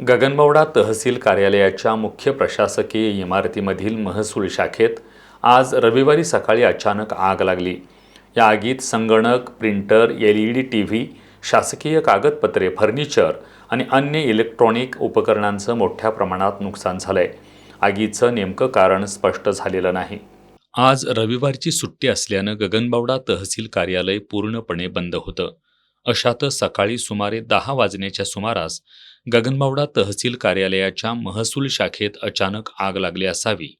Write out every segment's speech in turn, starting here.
गगनबावडा तहसील कार्यालयाच्या मुख्य प्रशासकीय इमारतीमधील महसूल शाखेत आज रविवारी सकाळी अचानक आग लागली। या आगीत संगणक, प्रिंटर, LED TV, शासकीय कागदपत्रे, फर्निचर आणि अन्य इलेक्ट्रॉनिक उपकरणांचं मोठ्या प्रमाणात नुकसान झालंय। आगीचं नेमकं कारण स्पष्ट झालेलं नाही। आज रविवारची सुट्टी असल्यानं गगनबावडा तहसील कार्यालय पूर्णपणे बंद होतं। अशातच सकाळी सुमारे 10 वाजण्याच्या सुमारास गगनबावडा तहसील कार्यालयाच्या महसूल शाखेत अचानक आग लागली असावी।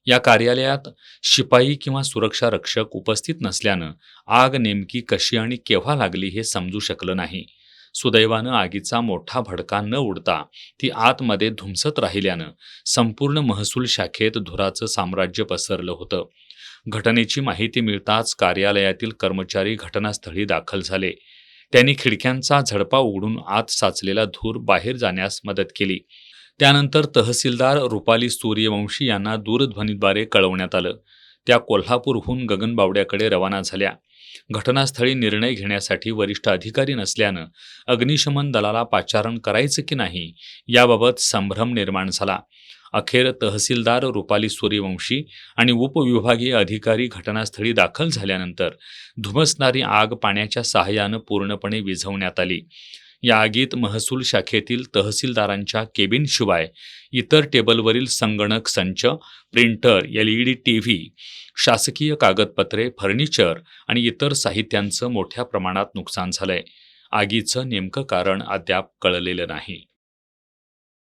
या कार्यालयात शिपाई किंवा सुरक्षा रक्षक उपस्थित नसल्यानं आग नेमकी कशी आणि केव्हा लागली हे समजू शकलं नाही। सुदैवानं आगीचा मोठा भडका न उडता ती आतमध्ये धुमसत राहिल्यानं संपूर्ण महसूल शाखेत धुराचं साम्राज्य पसरलं होतं। घटनेची माहिती मिळताच कार्यालयातील कर्मचारी घटनास्थळी दाखल झाले। त्यांनी खिडक्यांचा झडपा उघडून आत साचलेला धूर बाहेर जाण्यास मदत केली। त्यानंतर तहसीलदार रुपाली सूर्यवंशी यांना दूरध्वनीद्वारे कळवण्यात आलं। त्या कोल्हापूरहून गगनबावड्याकडे रवाना झाल्या। घटनास्थळी निर्णय घेण्यासाठी वरिष्ठ अधिकारी नसल्यानं अग्निशमन दलाला पाचारण करायचं की नाही याबाबत संभ्रम निर्माण झाला। अखेर तहसीलदार रुपाली सूर्यवंशी आणि उपविभागीय अधिकारी घटनास्थळी दाखल झाल्यानंतर धुमसणारी आग पाण्याच्या सहाय्यानं पूर्णपणे विझवण्यात आली। या आगीत महसूल शाखेतील तहसीलदारांच्या केबिनशिवाय इतर टेबलवरील संगणक संच, प्रिंटर, LED TV, शासकीय कागदपत्रे, फर्निचर आणि इतर साहित्यांचं मोठ्या प्रमाणात नुकसान झालंय। आगीचं नेमकं कारण अद्याप कळलेलं नाही।